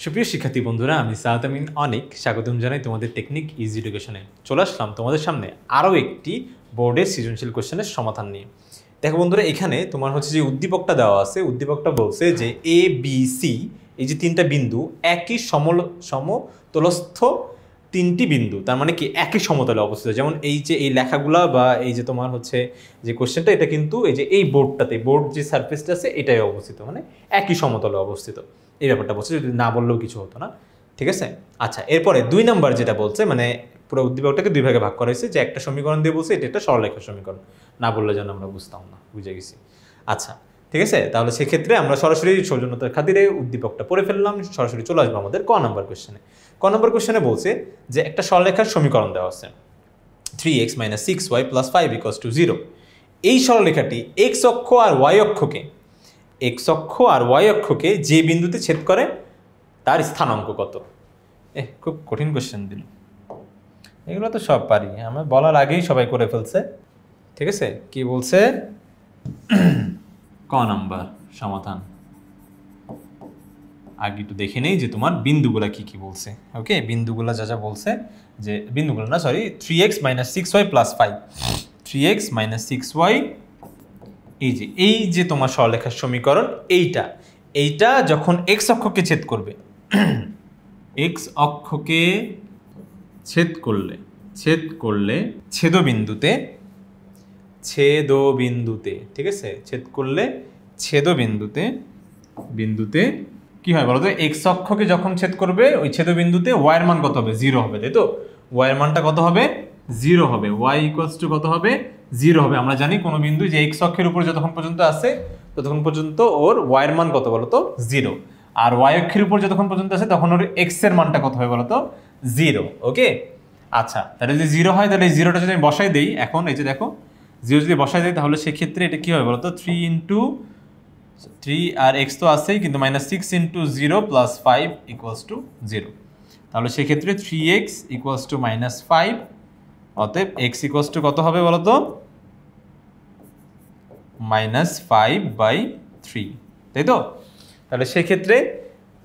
সুপ্রিয় শিক্ষার্থী বন্ধুরা, আমি সাহাদ আমিন অনেক স্বাগতম জানাই তোমাদের টেকনিক ইজি এডুকেশনে। চলে আসলাম তোমাদের সামনে আরও একটি বোর্ডের সৃজনশীল কোশ্চেনের সমাধান নিয়ে। দেখো বন্ধুরা, এখানে তোমার হচ্ছে যে উদ্দীপকটা দেওয়া আছে, উদ্দীপকটা বলছে যে এ বি সি এই যে তিনটা বিন্দু একই সমতলস্থ তিনটি বিন্দু, তার মানে কি একই সমতলে অবস্থিত। যেমন এই যে এই লেখাগুলা বা এই যে তোমার হচ্ছে যে কোশ্চেনটা, এটা কিন্তু এই যে এই বোর্ডটাতে, বোর্ড যে সারফেসটা আছে এটাই অবস্থিত, মানে একই সমতলে অবস্থিত। এই ব্যাপারটা বলছে, যদি না বললেও কিছু হতো না, ঠিক আছে। আচ্ছা, এরপরে 2 নাম্বার যেটা বলছে, মানে পুরো উদ্দীপকটাকে 2 ভাগে ভাগ করা হয়েছে, যে একটা সমীকরণ দিয়ে বলছে এটা একটা সরলরেখার সমীকরণ, না বললে যেন আমরা বুঝতাম না, বুঝে গেছি। আচ্ছা ঠিক আছে, তাহলে সেক্ষেত্রে আমরা সরাসরি সৌজন্যতার খাতিরে উদ্দীপকটা পড়ে ফেললাম, সরাসরি চলে আসবো আমাদের ক নাম্বার কোশ্চেনে। ক নাম্বার কোশ্চেনে বলছে যে একটা সরলরেখার সমীকরণ দেওয়া আছে 3x - 6y + 5 = 0। এই সরলরেখাটি x অক্ষ আর y অক্ষকে যে বিন্দুতে ছেদ করে তার স্থানাঙ্ক কত? খুব কঠিন কোশ্চেন দিল। এগুলো তো সব পারি, আমার বলার আগেই সবাই করে ফেলছে। ঠিক আছে, কি বলছে? ক নাম্বার সমাধান আগে একটু দেখে নেই যে তোমার বিন্দুগুলা কি কি বলছে। ওকে, বিন্দুগুলা যা যা বলছে, যে বিন্দুগুলো না, sorry, 3x - 6y + 5, 3x - 6y, এই যে তোমার সরলরেখার সমীকরণ, এইটা যখন এক্স অক্ষকে ছেদ করবে, এক্স অক্ষকে ছেদ করলে ছেদবিন্দুতে, ঠিক আছে, ছেদ করলে বিন্দুতে কি হয় বলতো? এক্স অক্ষকে যখন ছেদ করবে ওই ছেদবিন্দুতে ওয়াই এর মান কত হবে? 0 হবে, তাই তো? ওয়াই এর মানটা কত হবে? 0 হবে। ওয়াই = কত হবে? 0 হবে। আমরা জানি কোনো বিন্দু যে এক্স অক্ষের উপর যতক্ষণ পর্যন্ত আছে ততক্ষণ পর্যন্ত ওর ওয়াই এর মান কত বলতো? 0। আর ওয়াই অক্ষের উপর যতক্ষণ পর্যন্ত আছে তখন ওর এক্স এর মানটা কত হবে বলতো? 0। ওকে, আচ্ছা, তাহলে যদি 0 হয় তাহলে এই 0টা যদি আমি বসাই দেই, এখন এই যে দেখো 0 যদি বসাই দেই তাহলে সেক্ষেত্রে এটা কি হবে বলতো? 3 আর x তো আছেই, কিন্তু -6 × 0 + 5 = 0। তাহলে সেক্ষেত্রে 3x = -5, অতএব x = কত হবে বলতো? -5/3, তাই তো? তাহলে সেক্ষেত্রে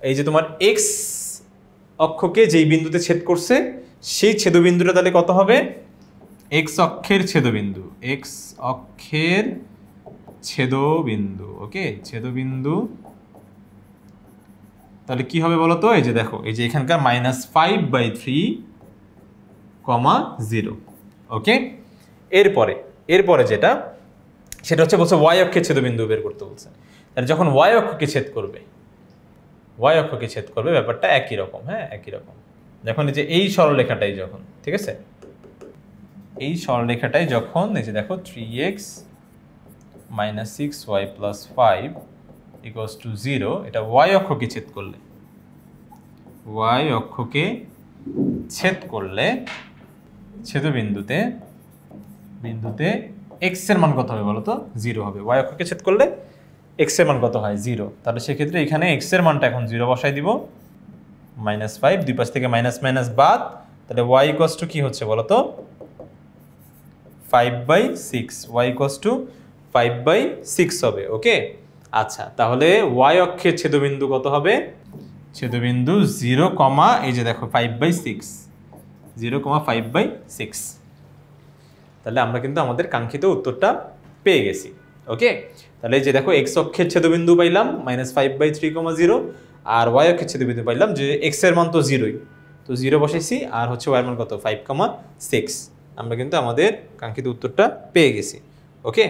এই যে তোমার x অক্ষকে যেই বিন্দুতে ছেদ করছে সেই ছেদবিন্দুটা তাহলে কত হবে? x অক্ষের ছেদবিন্দু, ওকে, ছেদবিন্দু তাহলে কি হবে বলতো? এই যে দেখো, এই যে এখানকার -5/3, 0। ওকে, এরপরে যেটা, সেটা হচ্ছে বলছে y অক্ষের ছেদবিন্দু বের করতে বলছে। তাহলে যখন y অক্ষকে ছেদ করবে ব্যাপারটা একই রকম। হ্যাঁ, একই রকম। যখন এই যে এই সরলরেখাটাই যখন, ঠিক আছে, এই সরলরেখাটাই যখন এই যে দেখো 3x - 6y + 5 = 0, এটা y অক্ষকে ছেদ করলে ছেদবিন্দুতে x এর মান কত হবে বলতো? 0 হবে। y অক্ষকে ছেদ করলে x এর মান কত হয়? 0। তাহলে সেক্ষেত্রে এখানে x এর মানটা এখন 0 বসাই দিব, -5, দুই পাশ থেকে মাইনাস বাদ, তাহলে y = কি হচ্ছে বলতো? 5/6, y = 5/6 হবে। ওকে, আচ্ছা, তাহলে y অক্ষের ছেদবিন্দু কত হবে? ছেদবিন্দু 0, এই যে দেখো 5/6, 0,5/6। তাহলে আমরা কিন্তু আমাদের কাঙ্ক্ষিত উত্তরটা পেয়ে গেছি। ওকে, তাহলে এই যে দেখো x অক্ষের ছেদবিন্দু পাইলাম -5/3, 0, আর y অক্ষের ছেদবিন্দু পাইলাম যে x এর মান তো 0ই, তো 0 বসাইছি, আর হচ্ছে y এর মান কত? 5,6। আমরা কিন্তু আমাদের কাঙ্ক্ষিত উত্তরটা পেয়ে গেছি। ওকে,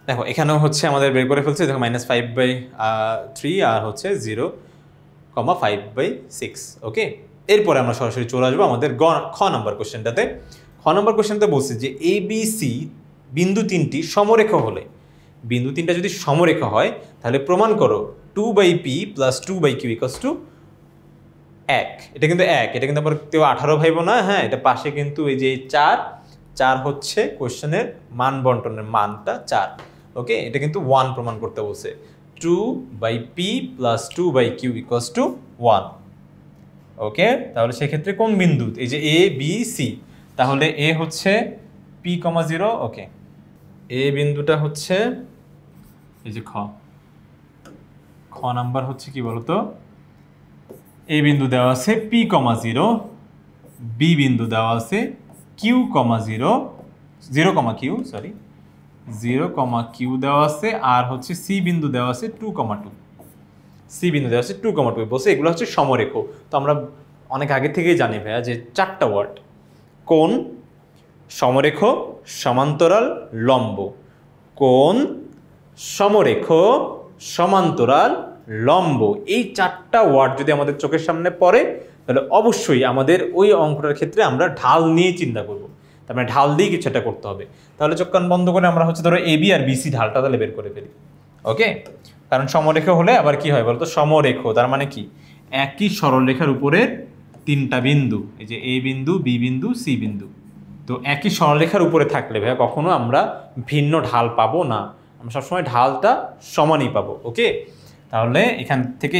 দেখো এখানেও হচ্ছে আমাদের বের করে ফেলছে, দেখো -5/3 আর হচ্ছে 0,5/6। ওকে, এরপরে আমরা সরাসরি চলে আসবো আমাদের খ নাম্বার কোশ্চেনটাতে। খ নাম্বার কোশ্চেনটা বলছে যে ABC বিন্দু তিনটি সমরেখা হলে, বিন্দু তিনটা যদি সমরেখা হয় তাহলে প্রমাণ করো 2/p + 2/q = 1। এটা কিন্তু 1, এটা কিন্তু আবার কেউ 18 ভাইবো না। হ্যাঁ, এটা পাশে কিন্তু এই যে 4 হচ্ছে কোশ্চেনের মান বন্টনের মানটা 4। ওকে, এটা কিন্তু 1 প্রমাণ করতে বলছে। 2/p + 2/q = 1। ওকে, তাহলে সেক্ষেত্রে কোন বিন্দু? এই যে a b c, তাহলে a হচ্ছে p, 0। ওকে, a বিন্দুটা হচ্ছে এই যে খ নাম্বার হচ্ছে কি বলতো? এ বিন্দু দেওয়া আছে পি কমা 0, বি বিন্দু দেওয়া আছে কিউ কমা 0, 0 কমা কিউ, সরি 0 কমা কিউ দেওয়া আছে, আর হচ্ছে সি বিন্দু দেওয়া আছে 2 কমা 2, সি বিন্দু দেওয়া আছে 2 কমা 2 বলছে এগুলো হচ্ছে সমরেখ। তো আমরা অনেক আগে থেকেই জানি ভাইয়া যে 4টা ওয়ার্ড, কোণ, সমরেখ, সমান্তরাল, লম্ব। কোণ, সমরেখ, সমান্তরাল, লম্ব, এই 4টা ওয়ার্ড যদি আমাদের চোখের সামনে পড়ে তাহলে অবশ্যই আমাদের ওই অঙ্কটার ক্ষেত্রে আমরা ঢাল নিয়ে চিন্তা করব, তার মানে ঢাল দিয়ে কিছু একটা করতে হবে। তাহলে চোখ কান বন্ধ করে আমরা হচ্ছে ধরো এবি আর বিসি ঢালটা তাহলে বের করে ফেলি। ওকে, কারণ সমরেখ হলে আবার কি হয় বলতো, সমরেখ তার মানে কি একই সরলরেখার উপরের 3টা বিন্দু, এই যে এ বিন্দু, বি বিন্দু, সি বিন্দু। তো একই সরলরেখার উপরে থাকলে ভাইয়া কখনো আমরা ভিন্ন ঢাল পাবো না, আমরা সবসময় ঢালটা সমানই পাবো। ওকে, তাহলে এখান থেকে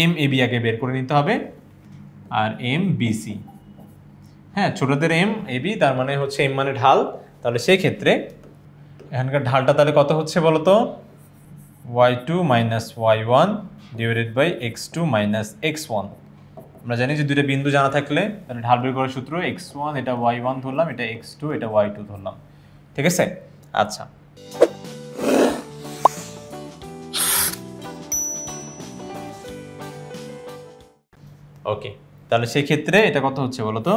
এম এ বি আগে বের করে নিতে হবে, আর এম বি সি, হ্যাঁ ছোটদের এম এ বি, তার মানে হচ্ছে এম মানে ঢাল। তাহলে সেই ক্ষেত্রে এখানকার ঢালটা তাহলে কত হচ্ছে বলো তো, y2 minus y1 divided by x2 minus x1। আমরা জানি যে দুইটা বিন্দু জানা থাকলে তাহলে ঢাল বের করার সূত্র x1 এটা y1 ধরলাম, এটা x2 এটা y2 ধরলাম, ঠিক আছে। আচ্ছা, ওকে, তাহলে সেই ক্ষেত্রে এটা কত হচ্ছে বলো তো,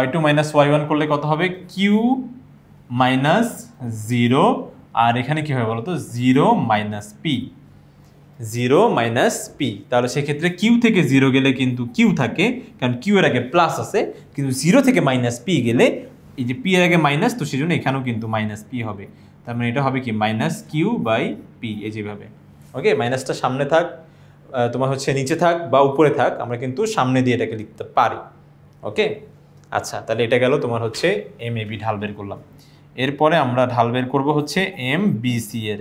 y2 মাইনাস y1 করলে কত হবে, q মাইনাস 0, আর এখানে কি হবে বলো তো 0 মাইনাস পি, 0 মাইনাস পি। তাহলে সেক্ষেত্রে কিউ থেকে 0 গেলে কিন্তু কিউ থাকে, কারণ কিউ এর আগে প্লাস আছে, কিন্তু 0 থেকে মাইনাস পি গেলে এই যে পি এর আগে মাইনাস, তো সেই জন্য এখানেও কিন্তু মাইনাস পি হবে। তার মানে এটা হবে কি মাইনাস কিউ বাই পি, এই যেভাবে। ওকে, মাইনাসটা সামনে থাক, তোমার হচ্ছে নিচে থাক বা উপরে থাক, আমরা কিন্তু সামনে দিয়ে এটাকে লিখতে পারি। ওকে, আচ্ছা, তাহলে এটা গেল তোমার হচ্ছে এম এ বি ঢাল বের করলাম। এরপরে আমরা ঢাল বের করব হচ্ছে এম বি সি এর।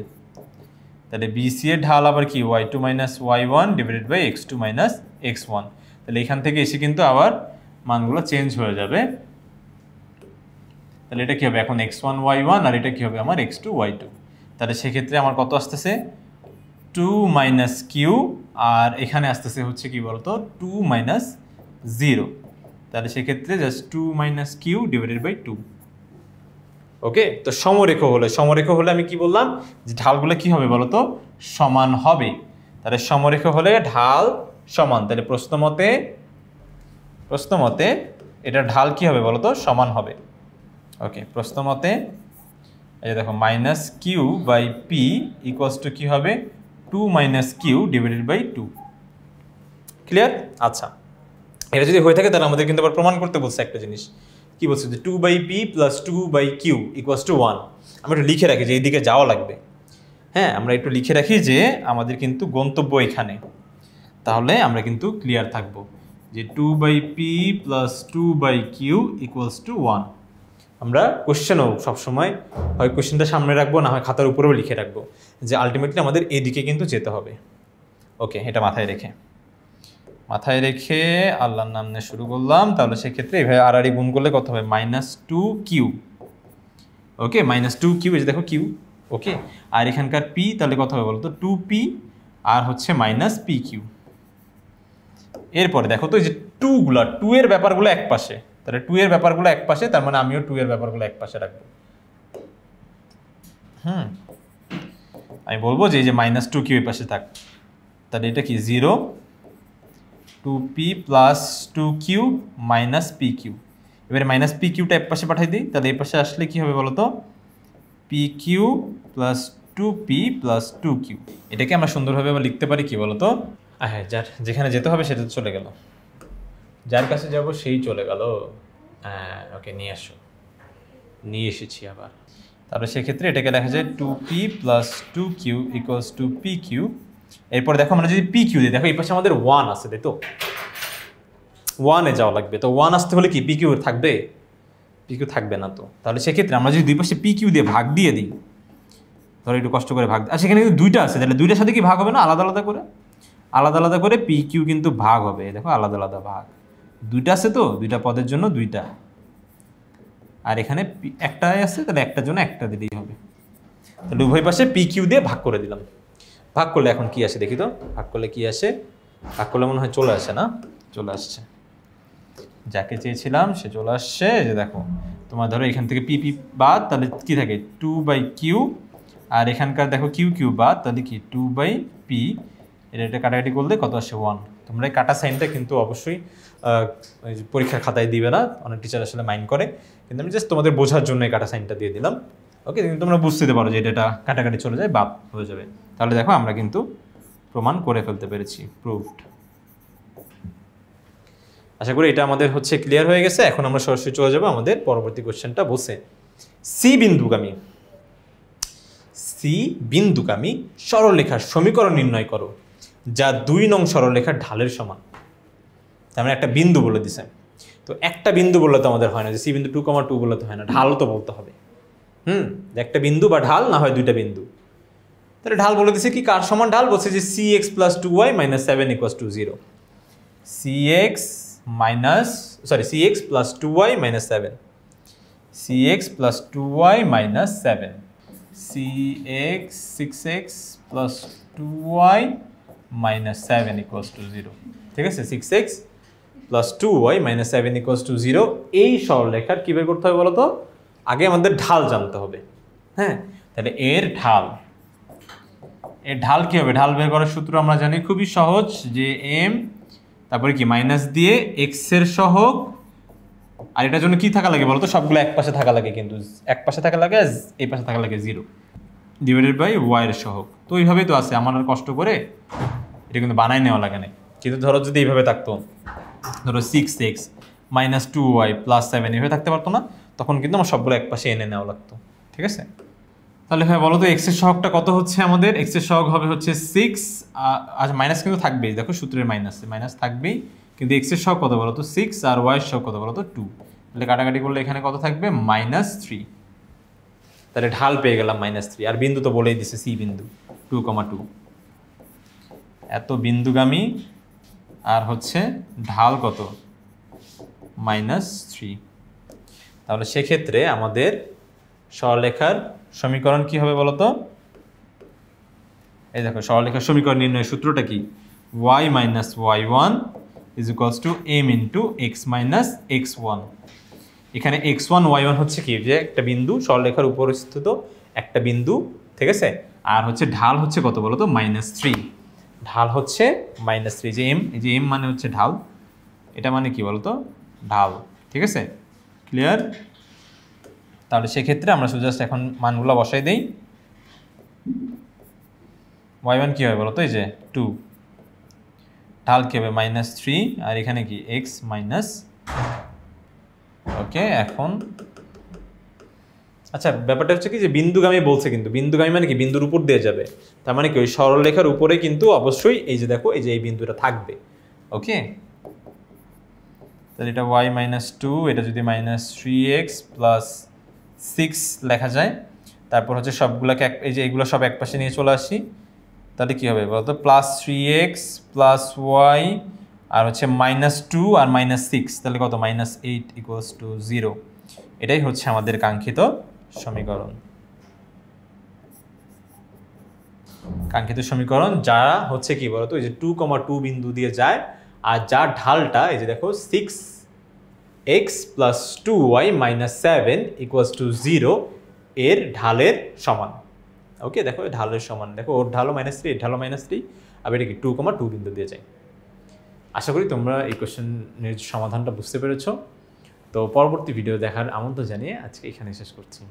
তাহলে বিসি এর ঢাল আবার কি y2 minus y1 divided by x2 minus x1। তাহলে এখান থেকে এসে কিন্তু আবার মানগুলো চেঞ্জ হয়ে যাবে। তাহলে এটা কি হবে এখন x1 y1, আর এটা কি হবে আমার x2 y2। তাহলে সেক্ষেত্রে আমার কত আসতেছে 2 মাইনাস কিউ, আর এখানে আসতেছে হচ্ছে কি বলতো 2 মাইনাস 0। তাহলে সেক্ষেত্রে just 2 minus q divided by 2। Okay, তো সমরেখ হলে আমি কি বললাম যে ঢালগুলো কি হবে বলতো, সমান হবে। তাহলে সমরেখ হলে ঢাল সমান, তাহলে প্রশ্ন মতে এটা ঢাল কি হবে বলতো, সমান হবে। ওকে, প্রশ্ন মতে এই দেখো minus q by p equals to কি হবে 2 minus q divided by 2। Clear? আচ্ছা, এটা যদি হয়ে থাকে তাহলে আমাদের কিন্তু আবার প্রমাণ করতে বলছে একটা জিনিস, কি বলছে যে 2 by p plus 2 by q equals to 1। আমরা একটু লিখে রাখি যে এইদিকে যাওয়া লাগবে, হ্যাঁ আমরা একটু লিখে রাখি যে আমাদের কিন্তু গন্তব্য এখানে, তাহলে আমরা কিন্তু ক্লিয়ার থাকবো যে 2 by p plus 2 by q equals to 1। আমরা কোশ্চেনও সবসময় হয় কোশ্চেনটা সামনে রাখবো, না হয় খাতার উপরেও লিখে রাখবো যে আলটিমেটলি আমাদের এদিকে কিন্তু যেতে হবে। ওকে, এটা মাথায় রেখে আল্লাহর নাম নিয়ে শুরু করলাম। তাহলে সেক্ষেত্রে এইভাবে আর গুণ করলে কত হবে মাইনাস 2 কিউ। ওকে, মাইনাস 2 কিউ, এই যে দেখো কিউ। ওকে, আর এখানকার পি তাহলে কত হবে বলতো 2 পি, আর হচ্ছে মাইনাস পি কিউ। এরপরে দেখো তো এই যে 2 এর ব্যাপারগুলো এক পাশে, তাহলে 2 এর ব্যাপারগুলো এক পাশে, তার মানে আমিও 2 এর ব্যাপারগুলো এক পাশে রাখবো। আমি বলবো যে এই যে মাইনাস 2 কিউ এর পাশে থাক, তাহলে এটা কি 0 2p plus 2q minus p q. এবারে মাইনাস পি কিউটা এক পাশে পাঠাই দিই, তাহলে এই পাশে আসলে কি হবে বলতো P Q plus 2p plus 2q। এটাকে আমরা সুন্দরভাবে আবার লিখতে পারি কি বলতো, হ্যাঁ যার যেখানে যেতে হবে সেটা চলে গেল, যার কাছে যাব সেই চলে গেল। হ্যাঁ ওকে, নিয়ে এসেছি আবার। তাহলে সেক্ষেত্রে এটাকে দেখা যায় 2p plus 2q equals to p q. এরপর দেখো আমরা যদি পি কিউ দিই, দেখো এই পাশে আমাদের 1 আছে, তাই তো 1-এ যাওয়া লাগবে। তো 1 আসতে হলে কি পি কিউ থাকবে? পি কিউ থাকবে না। তো তাহলে সেক্ষেত্রে আমরা যদি দুই পাশে পি কিউ দিয়ে ভাগ দিয়ে দিই, ধরো একটু কষ্ট করে ভাগ, আর সেখানে কিন্তু 2টা আছে, তাহলে 2টার সাথে কি ভাগ হবে না আলাদা আলাদা করে পি কিউ কিন্তু ভাগ হবে। দেখো আলাদা আলাদা ভাগ, 2টা আছে, তো 2টা পদের জন্য 2টা, আর এখানে একটাই আছে, তাহলে একটার জন্য একটা দিলেই হবে। তাহলে উভয় পাশে পি কিউ দিয়ে ভাগ করে দিলাম। ভাগ করলে এখন কি আসে দেখি তো, ভাগ করলে কি আসে ভাগ করলে মনে হয় চলে আসে না, চলে আসছে, যাকে চেয়েছিলাম সে চলে আসছে। এই যে দেখো তোমার ধরো এখান থেকে পি পি বাদ, তাহলে কি থাকে 2/কিউ, আর এখানকার দেখো কিউ কিউ বাদ, তাহলে কি 2/পি, এটা কাটাকাটি করলে কত আসে 1। তোমরা এই কাটা সাইনটা কিন্তু অবশ্যই পরীক্ষার খাতায় দিবে না, অনেক টিচার আসলে মাইন্ড করে, কিন্তু আমি জাস্ট তোমাদের বোঝার জন্য এই কাটা সাইনটা দিয়ে দিলাম। ওকে, কিন্তু তোমরা বুঝতে পারো যে এটা কাটাকাটি চলে যায়, বাদ হয়ে যাবে। তাহলে দেখো আমরা কিন্তু প্রমাণ করে ফেলতে পেরেছি, প্রুভড। আশা করি এটা আমাদের হচ্ছে ক্লিয়ার হয়ে গেছে। এখন আমরা সরাসরি চলে যাবো আমাদের পরবর্তী কোশ্চেনটা বসে। সি বিন্দুগামী সরলরেখার সমীকরণ নির্ণয় করো যা 2 নং সরলরেখার ঢালের সমান। তার মানে একটা বিন্দু বলে দিছে, তো একটা বিন্দু বললে তো আমাদের হয় না, যে সি বিন্দু 2,2 বললে তো হয় না, ঢালও তো বলতে হবে। একটা বিন্দু বা ঢাল, না হয় দুইটা বিন্দু। তাহলে ঢাল বলে দিছে কি, কার সমান ঢাল বলছে যে cx + 2y - 7 = 0। cx + 2y - 7, cx + 2y - 7, cx 6x + 2y - 7 = 0। ঠিক আছে, 6x + 2y - 7 = 0। এই সরলরেখার কি বের করতে হবে বলো তো? আগে আমাদের ঢাল জানতে হবে। হ্যাঁ, তাহলে এর ঢাল কি হবে? ঢাল বের করার সূত্র আমরা জানি, খুবই সহজ, যে m তারপরে কি মাইনাস দিয়ে x এর সহগ, আর এটার জন্য কি থাকা লাগে বলো তো? সবগুলো এক পাশে থাকা লাগে, কিন্তু এক পাশে থাকা লাগে, এই পাশে থাকা লাগে 0 / y এর সহগ। তো এইভাবেই তো আছে, আমার আর কষ্ট করে এটা কিন্তু বানাই নেওয়া লাগে না। কিন্তু ধরো যদি এইভাবে থাকতো, ধরো 6x - 2y + 7 এভাবে থাকতে পারতো না, তখন কিন্তু আমার সবগুলো এক পাশে এনে নেওয়া লাগতো। ঠিক আছে, তাহলে হ্যাঁ বলো তো x এর সহগটা কত হচ্ছে আমাদের? x এর সহগ হবে হচ্ছে 6, আর মাইনাস কিন্তু থাকবেই, দেখো সূত্রের মাইনাস থাকবেই, কিন্তু x এর সহগ কত বলো তো? 6, আর y এর সহগ কত বলো তো? 2। তাহলে কাটাকাটি করলে এখানে কত থাকবে? -3। তাহলে ঢাল পেয়ে গেলাম -3, আর বিন্দু তো বলেই দিছে সি বিন্দু 2,2। এত বিন্দুগামী, আর হচ্ছে ঢাল কত? -3। তাহলে সেক্ষেত্রে আমাদের সরলরেখার সমীকরণ কি হবে বলতো? এই দেখো সরলরেখার সমীকরণ নির্ণয়ের সূত্রটা কি? y - y1 = m × x - x1। এখানে x1 y1 হচ্ছে কি, যে একটা বিন্দু, সরলরেখার উপর স্থিত একটা বিন্দু, ঠিক আছে, আর হচ্ছে ঢাল হচ্ছে কত বলতো? -3। ঢাল হচ্ছে -3, যে m, এই যে m মানে হচ্ছে ঢাল, এটা মানে কি বলতো? ঢাল। ঠিক আছে, ক্লিয়ার? তাহলে সেক্ষেত্রে আমরা জাস্ট এখন মানগুলো বসাই দেই। y1 কি হবে বলো তো? এই যে 2, ঢাল কি হবে? -3, আর এখানে কি x মাইনাস। ওকে, এখন আচ্ছা ব্যাপারটা হচ্ছে কি, যে বিন্দুগামী বলছে, কিন্তু বিন্দুগামী মানে কি? বিন্দুর উপর দিয়ে যাবে, তার মানে কি ওই সরলরেখার উপরে কিন্তু অবশ্যই এই যে দেখো, এই যে এই বিন্দুটা থাকবে। ওকে, তাহলে এটা y - 2, এটা যদি -3x + 6 লেখা যায়, তারপর হচ্ছে সবগুলোকে এই যে এইগুলো সব এক পাশে নিয়ে চলে আসি, তাহলে কি হবে বলতো? +3x + y, আর হচ্ছে -2 আর -6, তাহলে কত? -8 = 0। এটাই হচ্ছে আমাদের কাঙ্ক্ষিত সমীকরণ। যা হচ্ছে কি বলতো? এই যে 2,2 বিন্দু দিয়ে যায়, আর যার ঢালটা এই যে দেখো 6x + 2y - 7 = 0 এর ঢালের সমান। ওকে, দেখো ঢালের সমান, দেখো ওর ঢালও -3, এর ঢালও -3, আর এটা কি 2,2 বিন্দু দিয়ে যায়। আশা করি তোমরা এই কোশ্চেনের সমাধানটা বুঝতে পেরেছো। তো পরবর্তী ভিডিও দেখার আমন্ত্রণ জানিয়ে আজকে এখানে শেষ করছি।